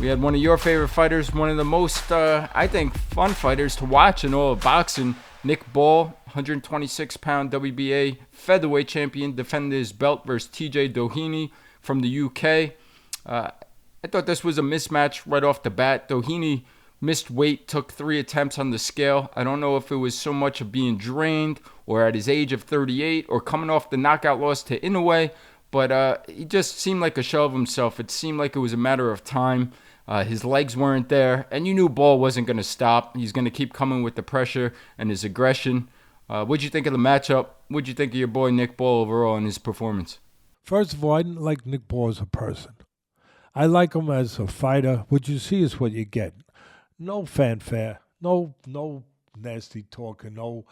We had one of your favorite fighters, one of the most, I think, fun fighters to watch in all of boxing. Nick Ball, 126-pound WBA featherweight champion, defended his belt versus TJ Doheny from the UK. I thought this was a mismatch right off the bat. Doheny missed weight, took 3 attempts on the scale. I don't know if it was so much of being drained or at his age of 38 or coming off the knockout loss to Inoue, but he just seemed like a shell of himself. It seemed like it was a matter of time. His legs weren't there, and you knew Ball wasn't going to stop. He's going to keep coming with the pressure and his aggression. What'd you think of the matchup? What'd you think of your boy Nick Ball overall and his performance? First of all, I didn't like Nick Ball as a person. I like him as a fighter. What you see is what you get. No fanfare, no nasty talking, no,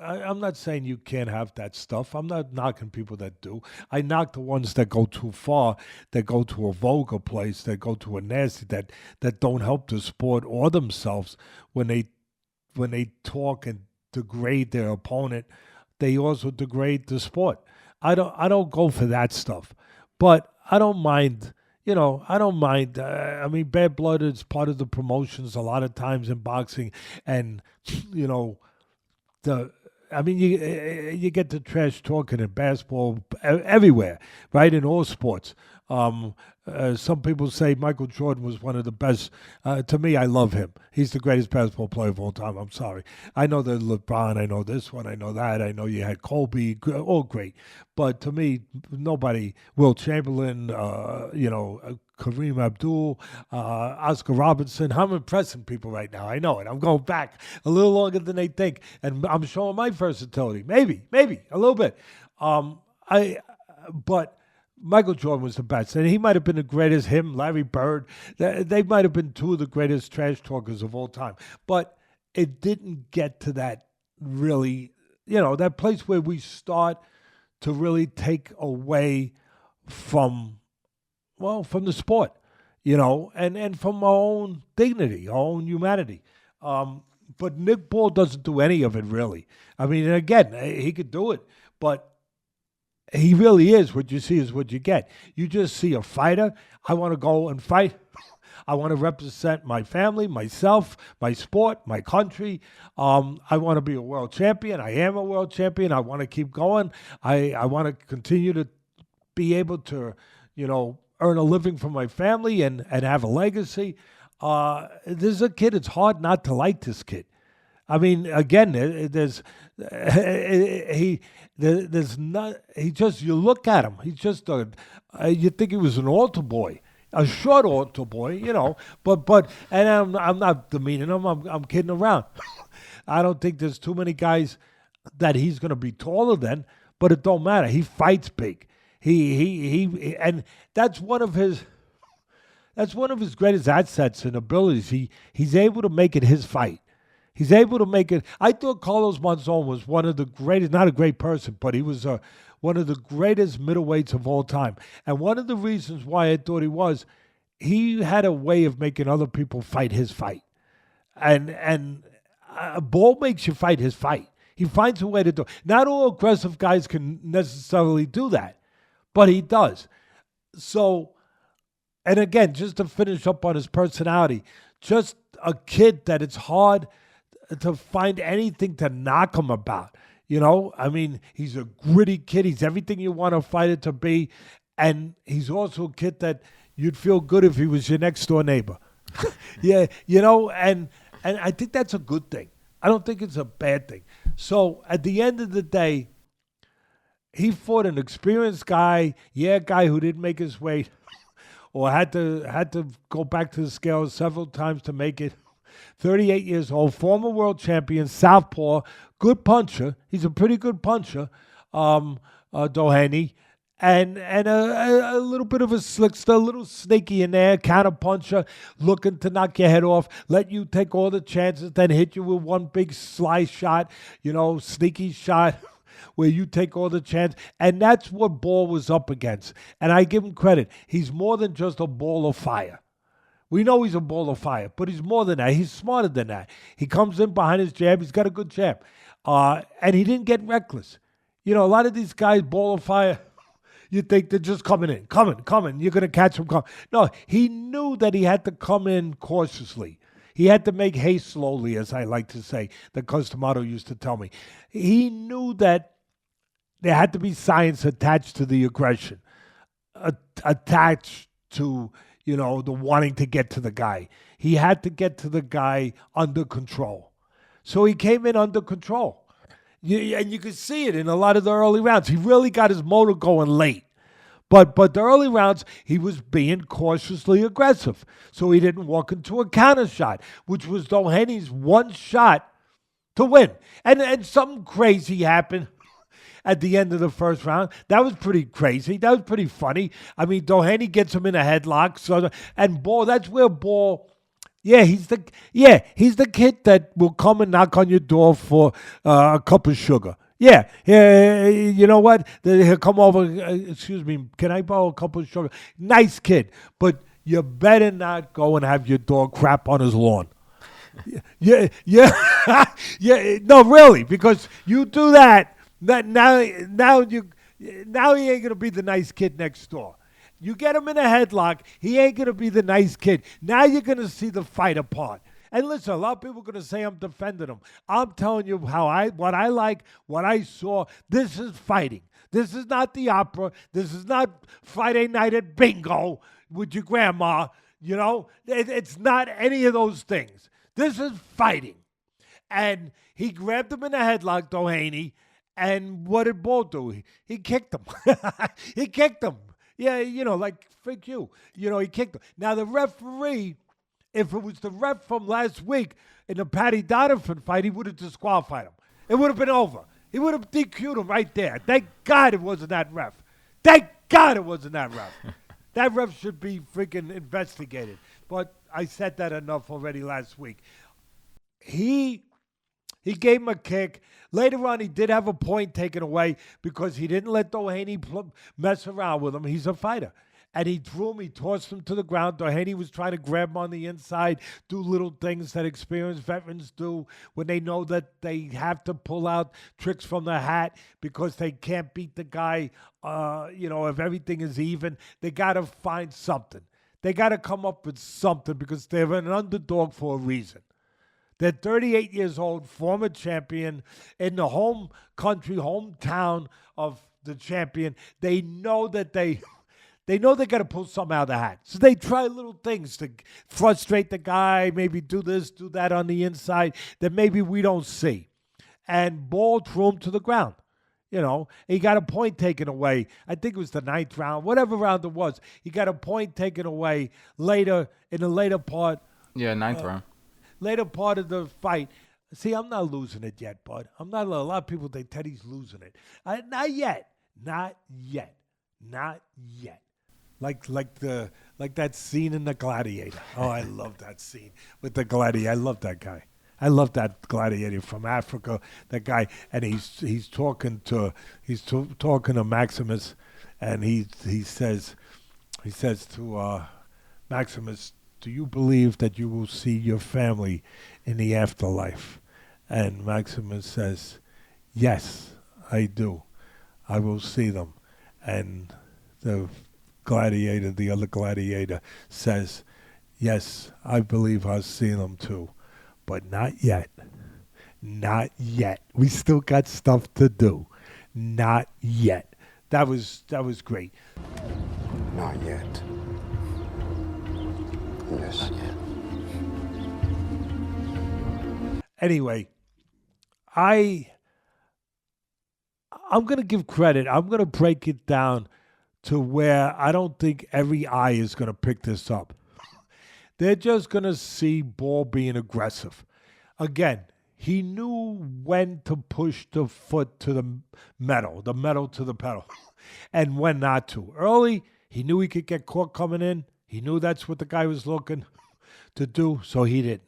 I'm not saying you can't have that stuff. I'm not knocking people that do. I knock the ones that go too far, that go to a vulgar place, that go to a nasty, that don't help the sport or themselves when they talk and degrade their opponent. They also degrade the sport. I don't go for that stuff, but I don't mind. I don't mind. Bad blood is part of the promotions a lot of times in boxing, and you get the trash talking in basketball everywhere, right? In all sports. Some people say Michael Jordan was one of the best. To me, I love him. He's the greatest basketball player of all time. I'm sorry. I know that LeBron. I know this one. I know that. I know you had Kobe. All great. But to me, nobody. Will Chamberlain. Kareem Abdul, Oscar Robertson. I'm impressing people right now. I know it. I'm going back a little longer than they think, and I'm showing my versatility. Maybe a little bit. But Michael Jordan was the best, and he might have been the greatest. Him, Larry Bird, they might have been two of the greatest trash talkers of all time. But it didn't get to that really, that place where we start to really take away from the sport, and from our own dignity, our own humanity. But Nick Ball doesn't do any of it, really. I mean, and again, he could do it, but he really is. What you see is what you get. You just see a fighter. I want to go and fight. I want to represent my family, myself, my sport, my country. I want to be a world champion. I am a world champion. I want to keep going. I want to continue to be able to, earn a living for my family and have a legacy. This is a kid. It's hard not to like this kid. I mean, again, there's not. You look at him. He's just you think he was an altar boy, a short altar boy, But and I'm not demeaning him. I'm kidding around. I don't think there's too many guys that he's going to be taller than, but it don't matter. He fights big. He and that's one of his greatest assets and abilities. He's able to make it his fight. He's able to make it. I thought Carlos Monzon was one of the greatest, not a great person, but he was one of the greatest middleweights of all time. And one of the reasons why I thought he had a way of making other people fight his fight. And Ball makes you fight his fight. He finds a way to do it. Not all aggressive guys can necessarily do that, but he does. So, and again, just to finish up on his personality, just a kid that it's hard to find anything to knock him about. He's a gritty kid. He's everything you want a fighter to be. And he's also a kid that you'd feel good if he was your next door neighbor. Yeah, and I think that's a good thing. I don't think it's a bad thing. So at the end of the day, he fought an experienced guy, a guy who didn't make his weight or had to go back to the scale several times to make it. 38 years old, former world champion, southpaw, good puncher. He's a pretty good puncher, Doheny. And a little bit of a slickster, a little sneaky in there, counter puncher, looking to knock your head off, let you take all the chances, then hit you with one big slice shot, sneaky shot where you take all the chance. And that's what Ball was up against. And I give him credit. He's more than just a ball of fire. We know he's a ball of fire, but he's more than that. He's smarter than that. He comes in behind his jab. He's got a good jab. And he didn't get reckless. A lot of these guys, ball of fire, You think they're just coming in, coming. You're going to catch them coming. No, he knew that he had to come in cautiously. He had to make hay slowly, as I like to say, that Costamato used to tell me. He knew that there had to be science attached to the aggression, attached to, the wanting to get to the guy. He had to get to the guy under control. So he came in under control. And you could see it in a lot of the early rounds. He really got his motor going late. But the early rounds, he was being cautiously aggressive. So he didn't walk into a counter shot, which was Doheny's one shot to win. And something crazy happened at the end of the first round. That was pretty crazy. That was pretty funny. I mean, Doheny gets him in a headlock. And Ball, that's where Ball... he's the kid that will come and knock on your door for a cup of sugar. Yeah, you know what? He'll come over, excuse me, can I borrow a cup of sugar? Nice kid, but you better not go and have your dog crap on his lawn. Yeah, no, really, because you do that, now he ain't going to be the nice kid next door. You get him in a headlock, he ain't going to be the nice kid. Now you're going to see the fight apart. And listen, a lot of people are going to say I'm defending him. I'm telling you what I like, what I saw. This is fighting. This is not the opera. This is not Friday night at bingo with your grandma. It's not any of those things. This is fighting. And he grabbed him in a headlock, Doheny, and what did Ball do? He kicked him. He kicked him. Yeah, like, freak you. He kicked him. Now, the referee, if it was the ref from last week in the Patty Donovan fight, he would have disqualified him. It would have been over. He would have DQ'd him right there. Thank God it wasn't that ref. Thank God it wasn't that ref. That ref should be freaking investigated. But I said that enough already last week. He gave him a kick. Later on, he did have a point taken away because he didn't let Doheny mess around with him. He's a fighter. And he threw him, he tossed him to the ground. Doheny was trying to grab him on the inside, do little things that experienced veterans do when they know that they have to pull out tricks from the hat because they can't beat the guy, if everything is even. They got to find something. They got to come up with something because they're an underdog for a reason. They're 38 years old, former champion in the home country, hometown of the champion. They know that they got to pull something out of the hat. So they try little things to frustrate the guy, maybe do this, do that on the inside that maybe we don't see. And Ball threw him to the ground. He got a point taken away. I think it was the 9th round, whatever round it was. He got a point taken away later, in the later part. Yeah, 9th round. Later part of the fight. See, I'm not losing it yet, bud. I'm not. A lot of people think Teddy's losing it. Not yet. Not yet. Not yet. Like that scene in The Gladiator. Oh, I love that scene with the gladiator. I love that guy. I love that gladiator from Africa. That guy, and he's talking to Maximus, and he says to Maximus, "Do you believe that you will see your family in the afterlife?" And Maximus says, "Yes, I do. I will see them." And the other gladiator says, "Yes, I believe I'll see them too, but not yet. Not yet. We still got stuff to do. Not yet." That was great. Not yet. Yes. Not yet. Anyway, I'm going to give credit. I'm going to break it down to where I don't think every eye is going to pick this up. They're just going to see Ball being aggressive. Again, he knew when to push the foot to the metal to the pedal, and when not to. Early, he knew he could get caught coming in. He knew that's what the guy was looking to do, so he didn't.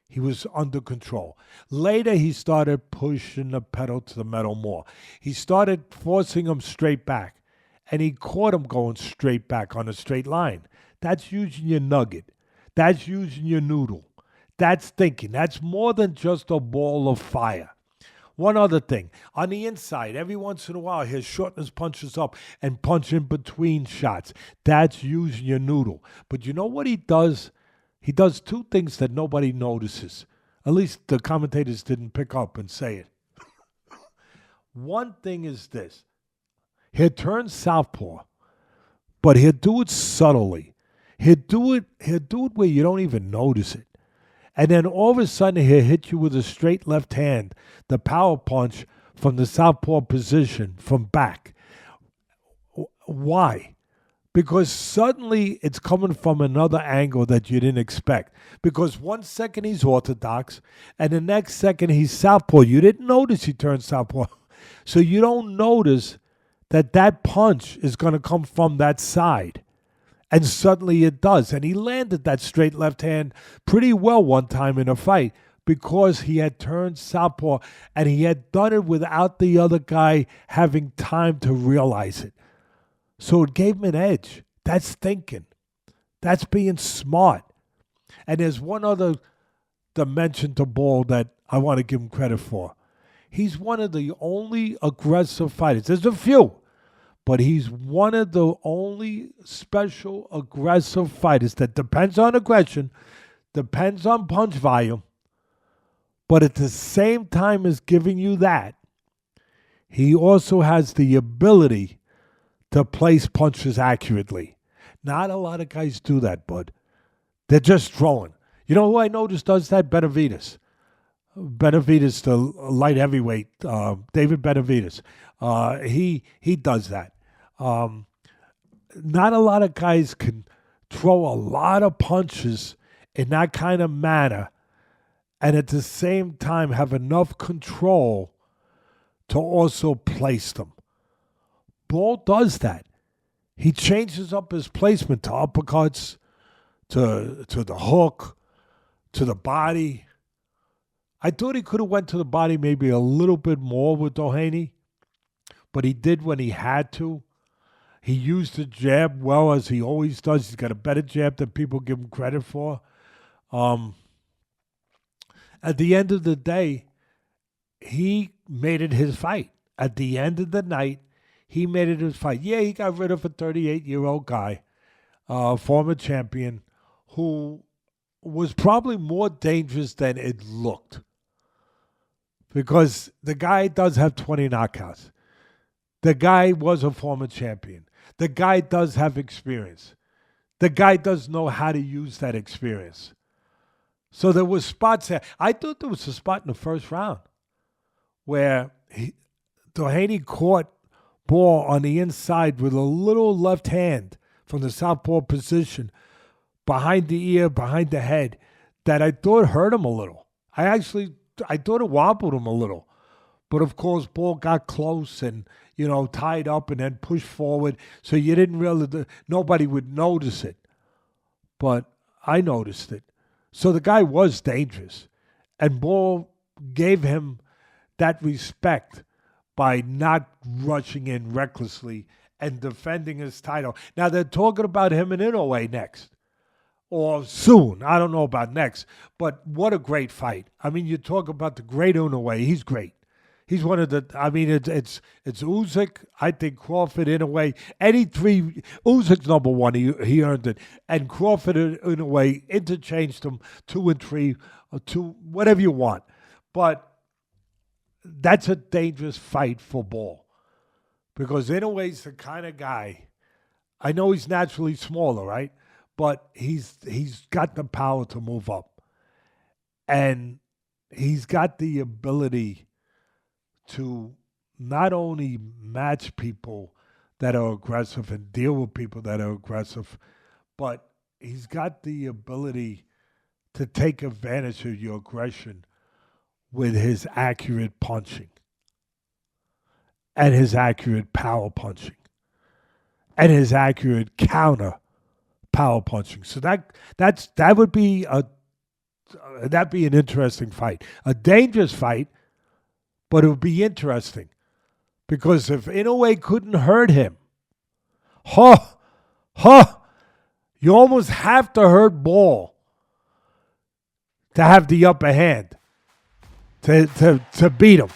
He was under control. Later, he started pushing the pedal to the metal more. He started forcing him straight back, and he caught him going straight back on a straight line. That's using your nugget. That's using your noodle. That's thinking. That's more than just a ball of fire. One other thing. On the inside, every once in a while, his shortness punches up and punch in between shots. That's using your noodle. But you know what he does? He does two things that nobody notices. At least the commentators didn't pick up and say it. One thing is this. He'll turn southpaw, but he'll do it subtly. He'll do it where you don't even notice it. And then all of a sudden he'll hit you with a straight left hand, the power punch from the southpaw position from back. Why? Because suddenly it's coming from another angle that you didn't expect. Because 1 second he's orthodox, and the next second he's southpaw. You didn't notice he turned southpaw. So you don't notice that punch is going to come from that side. And suddenly it does. And he landed that straight left hand pretty well one time in a fight because he had turned southpaw and he had done it without the other guy having time to realize it. So it gave him an edge. That's thinking. That's being smart. And there's one other dimension to Ball that I want to give him credit for. He's one of the only aggressive fighters. There's a few. But he's one of the only special aggressive fighters that depends on aggression, depends on punch volume, but at the same time as giving you that, he also has the ability to place punches accurately. Not a lot of guys do that, bud. They're just throwing. You know who I noticed does that? Benavidez. Benavidez, the light heavyweight, David Benavidez. He does that. Not a lot of guys can throw a lot of punches in that kind of manner and at the same time have enough control to also place them. Ball does that. He changes up his placement to uppercuts, to the hook, to the body. I thought he could have went to the body maybe a little bit more with Doheny, but he did when he had to. He used the jab well, as he always does. He's got a better jab than people give him credit for. At the end of the day, he made it his fight. At the end of the night, he made it his fight. Yeah, he got rid of a 38-year-old guy, former champion, who was probably more dangerous than it looked. Because the guy does have 20 knockouts. The guy was a former champion. The guy does have experience. The guy does know how to use that experience. So there was spots there. I thought there was a spot in the first round where Doheny caught Ball on the inside with a little left hand from the southpaw position behind the ear, behind the head, that I thought hurt him a little. I thought it wobbled him a little. But of course, Ball got close and, tied up and then pushed forward. So you didn't really, nobody would notice it. But I noticed it. So the guy was dangerous. And Ball gave him that respect by not rushing in recklessly and defending his title. Now they're talking about him in Inoue next. Or soon. I don't know about next. But what a great fight. I mean, you talk about the great Inoue. He's great. He's one of the, it's Usyk, I think Crawford in a way. Any three, Usyk's number one, he earned it. And Crawford in a way interchanged them 2 and 3, or 2, whatever you want. But that's a dangerous fight for Ball. Because Inoue's the kind of guy, I know he's naturally smaller, right? But he's got the power to move up. And he's got the ability to not only match people that are aggressive and deal with people that are aggressive, but he's got the ability to take advantage of your aggression with his accurate punching and his accurate power punching and his accurate counter power punching. So that would be that'd be an interesting fight, a dangerous fight. But it would be interesting because if Inoue couldn't hurt him, you almost have to hurt Ball to have the upper hand, to beat him.